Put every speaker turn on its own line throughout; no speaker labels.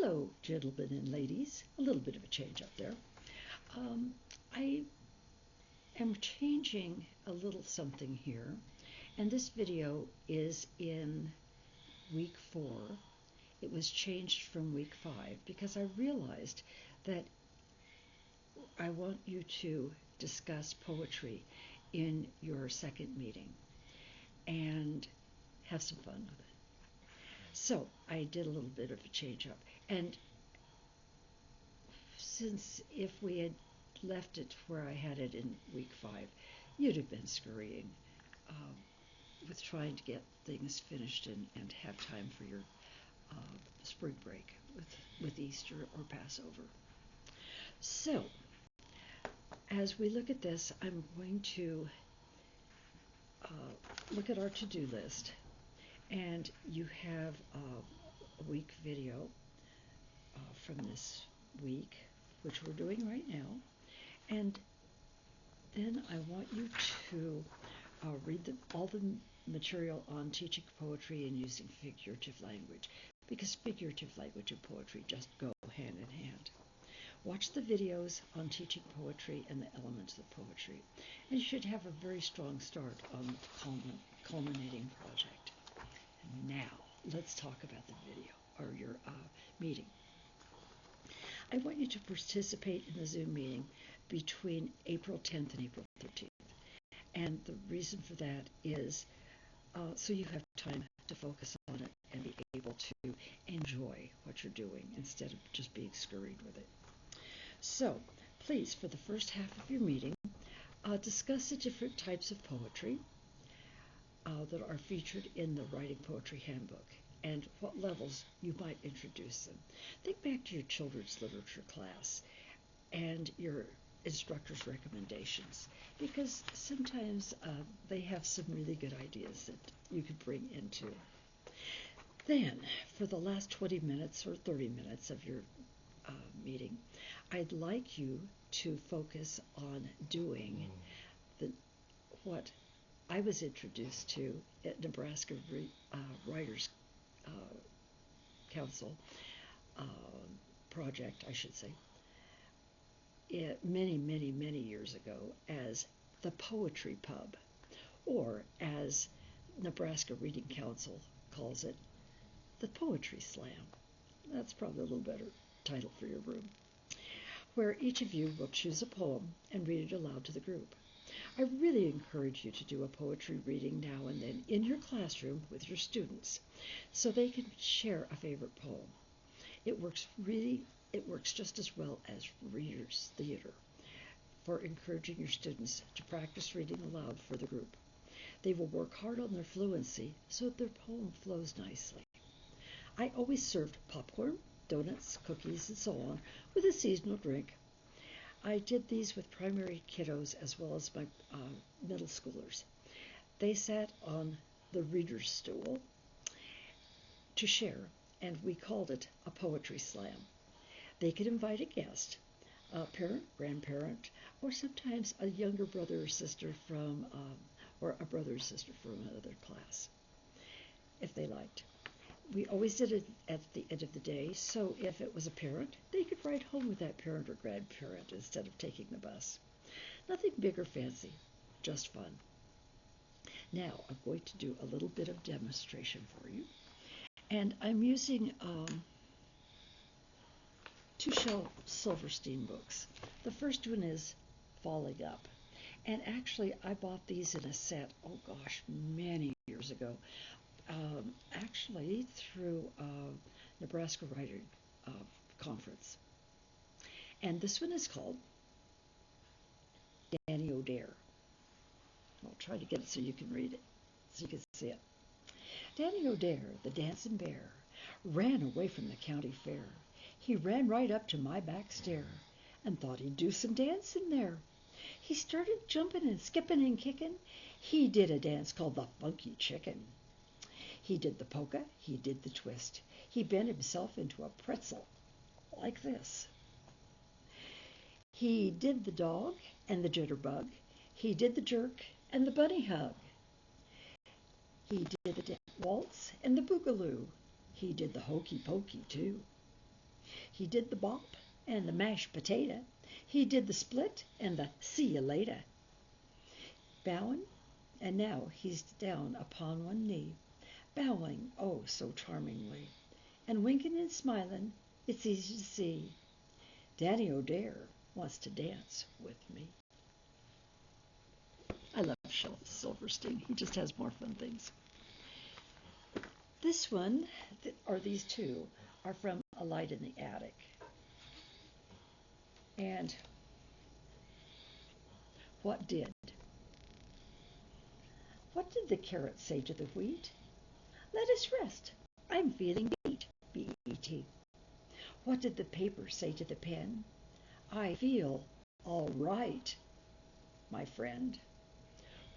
Hello, gentlemen and ladies. A little bit of a change up there. I am changing a little something here, and this video is in week 4. It was changed from week 5 because I realized that I want you to discuss poetry in your second meeting and have some fun with it. So I did a little bit of a change up. And since if we had left it where I had it in week 5, you'd have been scurrying with trying to get things finished and have time for your spring break with Easter or Passover. So, as we look at this, I'm going to look at our to-do list, and you have a week video from this week, which we're doing right now, and then I want you to read all the material on teaching poetry and using figurative language, because figurative language and poetry just go hand in hand. Watch the videos on teaching poetry and the elements of poetry, and you should have a very strong start on the culminating project. And now, let's talk about the video, or your meeting. I want you to participate in the Zoom meeting between April 10th and April 13th. And the reason for that is so you have time to focus on it and be able to enjoy what you're doing instead of just being scurried with it. So, please, for the first half of your meeting, discuss the different types of poetry that are featured in the Writing Poetry Handbook and what levels you might introduce them. Think back to your children's literature class and your instructor's recommendations, because sometimes they have some really good ideas that you could bring into. Then, for the last 20 minutes or 30 minutes of your meeting, I'd like you to focus on doing what I was introduced to at Nebraska Writers Council project, I should say, many, many, many years ago as the Poetry Pub, or as Nebraska Reading Council calls it, the Poetry Slam. That's probably a little better title for your room, where each of you will choose a poem and read it aloud to the group. I really encourage you to do a poetry reading now and then in your classroom with your students so they can share a favorite poem. It works just as well as Reader's Theater for encouraging your students to practice reading aloud for the group. They will work hard on their fluency so that their poem flows nicely. I always served popcorn, donuts, cookies, and so on with a seasonal drink. I did these with primary kiddos as well as my middle schoolers. They sat on the reader's stool to share, and we called it a poetry slam. They could invite a guest, a parent, grandparent, or sometimes a younger brother or sister from, or a brother or sister from another class, if they liked. We always did it at the end of the day, so if it was a parent, they could ride home with that parent or grandparent instead of taking the bus. Nothing big or fancy, just fun. Now, I'm going to do a little bit of demonstration for you. And I'm using 2 Shel Silverstein books. The first one is Falling Up. And actually, I bought these in a set, oh gosh, many years ago. Actually through Nebraska Writer Conference. And this one is called Danny O'Dare. I'll try to get it so you can read it, so you can see it. Danny O'Dare, the dancing bear, ran away from the county fair. He ran right up to my back stair and thought he'd do some dancing there. He started jumping and skipping and kicking. He did a dance called the Funky Chicken. He did the polka, he did the twist. He bent himself into a pretzel, like this. He did the dog and the jitterbug. He did the jerk and the bunny hug. He did the waltz and the boogaloo. He did the hokey pokey too. He did the bop and the mashed potato. He did the split and the see you later. Bowing, and now he's down upon one knee, bowing oh so charmingly, and winking and smiling, it's easy to see. Danny O'Dare wants to dance with me. I love Shel Silverstein. He just has more fun things. This one, or these two, are from A Light in the Attic. And what did? What did the carrot say to the wheat? Let us rest. I'm feeling beat, B-E-T. What did the paper say to the pen? I feel all right, my friend.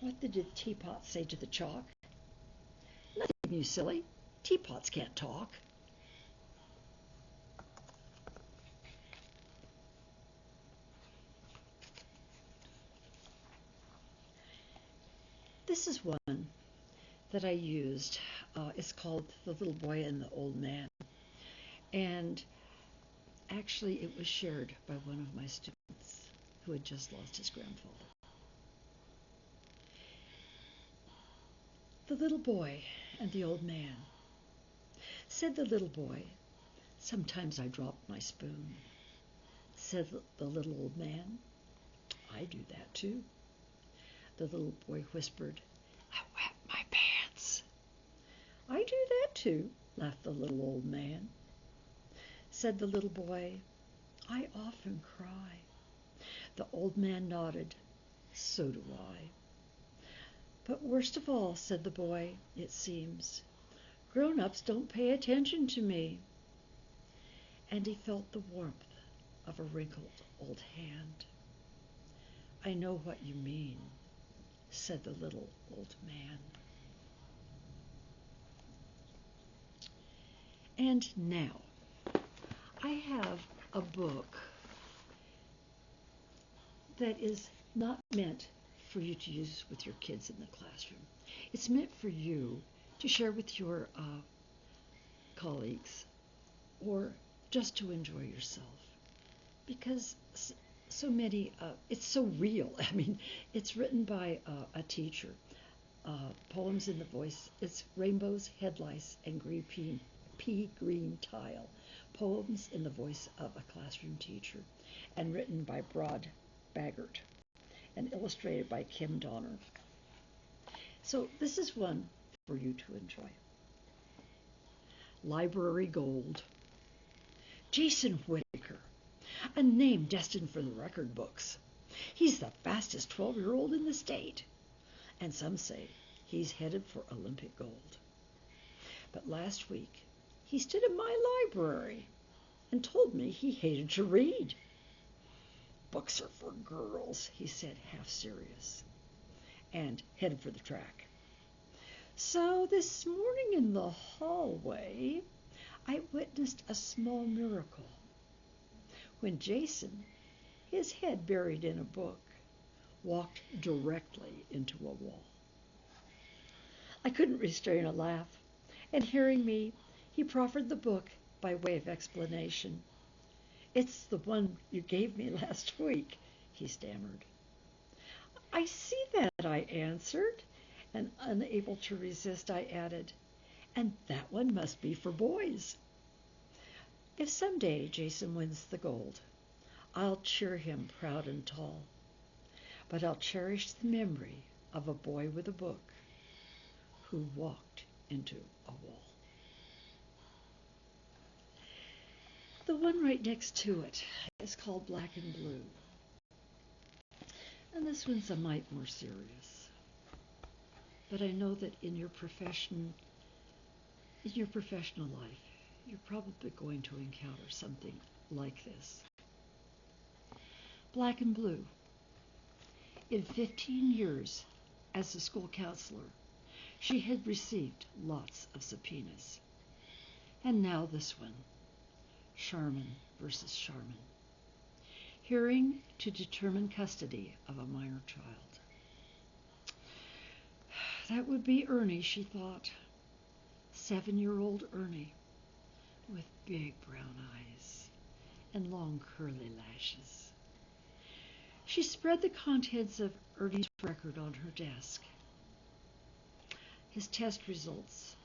What did the teapot say to the chalk? Nothing, you silly. Teapots can't talk. This is one that I used. It's called The Little Boy and the Old Man. And actually, it was shared by one of my students who had just lost his grandfather. The little boy and the old man. Said the little boy, sometimes I drop my spoon. Said the little old man, I do that too. The little boy whispered, I wet my pants. I do that too, laughed the little old man. Said the little boy, I often cry. The old man nodded, so do I. But worst of all, said the boy, it seems, grown-ups don't pay attention to me. And he felt the warmth of a wrinkled old hand. I know what you mean, said the little old man. And now, I have a book that is not meant for you to use with your kids in the classroom. It's meant for you to share with your colleagues or just to enjoy yourself. Because so many, it's so real. I mean, it's written by a teacher. Poems in the voice, it's Rainbows, Headlights, and pea green tile. Poems in the voice of a classroom teacher, and written by Brod Baggart, and illustrated by Kim Donner. So this is one for you to enjoy. Library Gold. Jason Whitaker, a name destined for the record books. He's the fastest 12-year-old in the state, and some say he's headed for Olympic gold. But last week, he stood in my library and told me he hated to read. Books are for girls, he said, half serious, and headed for the track. So this morning in the hallway, I witnessed a small miracle when Jason, his head buried in a book, walked directly into a wall. I couldn't restrain a laugh, and hearing me, he proffered the book by way of explanation. It's the one you gave me last week, he stammered. I see that, I answered, and unable to resist, I added, and that one must be for boys. If someday Jason wins the gold, I'll cheer him proud and tall, but I'll cherish the memory of a boy with a book who walked into a wall. The one right next to it is called Black and Blue. And this one's a mite more serious. But I know that in your professional life, you're probably going to encounter something like this. Black and Blue. In 15 years as a school counselor, she had received lots of subpoenas. And now this one, Sharman versus Sharman. Hearing to determine custody of a minor child. That would be Ernie, she thought. 7-year-old Ernie with big brown eyes. and long curly lashes. She spread the contents of Ernie's record on her desk. His test results,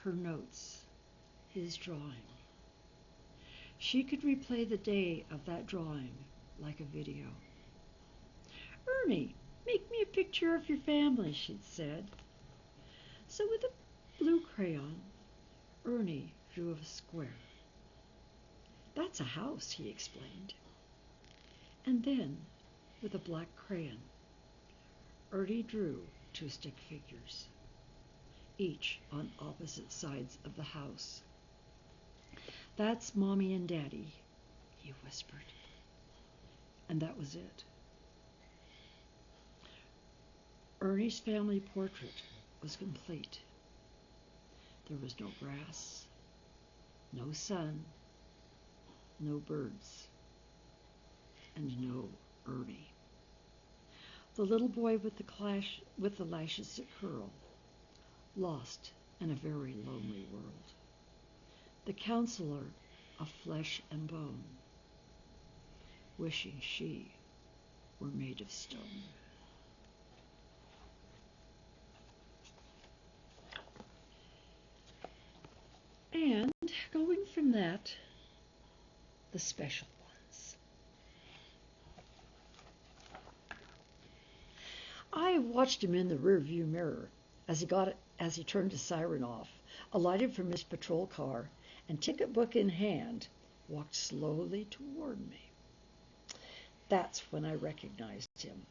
her notes, his drawing. She could replay the day of that drawing like a video. "Ernie, make me a picture of your family," she'd said. So with a blue crayon, Ernie drew a square. "That's a house," he explained. And then, with a black crayon, Ernie drew two stick figures, each on opposite sides of the house. "That's Mommy and Daddy," he whispered. And that was it. Ernie's family portrait was complete. There was no grass, no sun, no birds, and no Ernie. The little boy with the lashes that curl, lost in a very lonely world. The counselor of flesh and bone, wishing she were made of stone. And going from that, the special ones. I watched him in the rearview mirror as he turned his siren off, alighted from his patrol car, and ticket book in hand, walked slowly toward me. That's when I recognized him.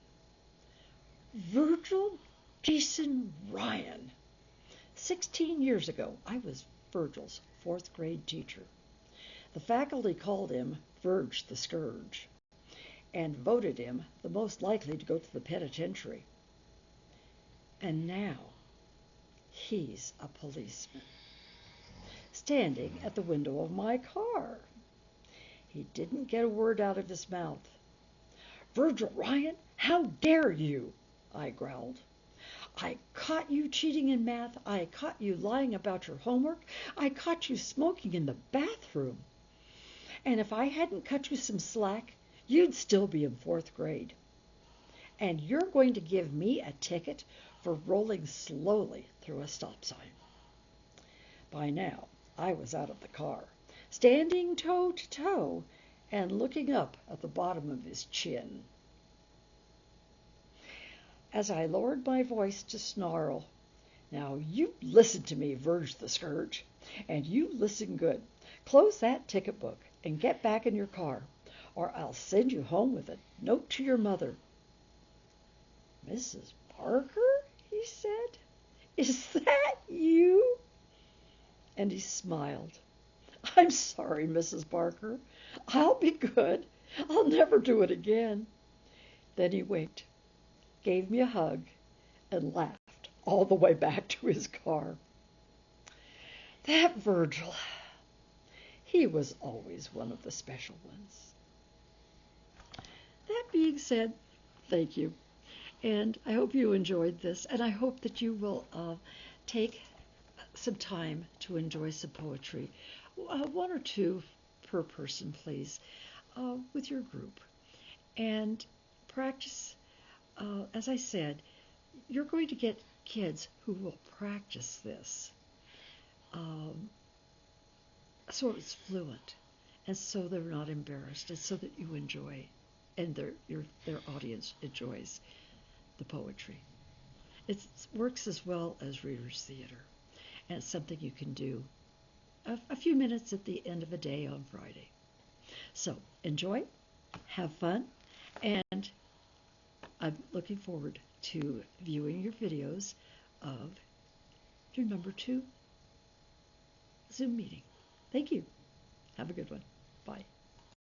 Virgil Jason Ryan. 16 years ago, I was Virgil's fourth grade teacher. The faculty called him Virg the Scourge and voted him the most likely to go to the penitentiary. And now he's a policeman, standing at the window of my car. He didn't get a word out of his mouth. "Virgil Ryan, how dare you?" I growled. "I caught you cheating in math. I caught you lying about your homework. I caught you smoking in the bathroom. And if I hadn't cut you some slack, you'd still be in fourth grade. And you're going to give me a ticket for rolling slowly through a stop sign." By now, I was out of the car, standing toe to toe and looking up at the bottom of his chin. As I lowered my voice to snarl, "Now you listen to me, Virg the Scourge, and you listen good. Close that ticket book and get back in your car, or I'll send you home with a note to your mother." "Mrs. Parker," he said, "is that you?" And he smiled. "I'm sorry, Mrs. Parker. I'll be good. I'll never do it again." Then he winked, gave me a hug, and laughed all the way back to his car. That Virgil, he was always one of the special ones. That being said, thank you. And I hope you enjoyed this, and I hope that you will take some time to enjoy some poetry. One or two per person, please, with your group. And practice, as I said, you're going to get kids who will practice this so it's fluent, and so they're not embarrassed, and so that you enjoy, and their audience enjoys the poetry. It works as well as readers' theater, and it's something you can do a few minutes at the end of a day on Friday. So enjoy, have fun, and I'm looking forward to viewing your videos of your number 2 Zoom meeting. Thank you. Have a good one. Bye.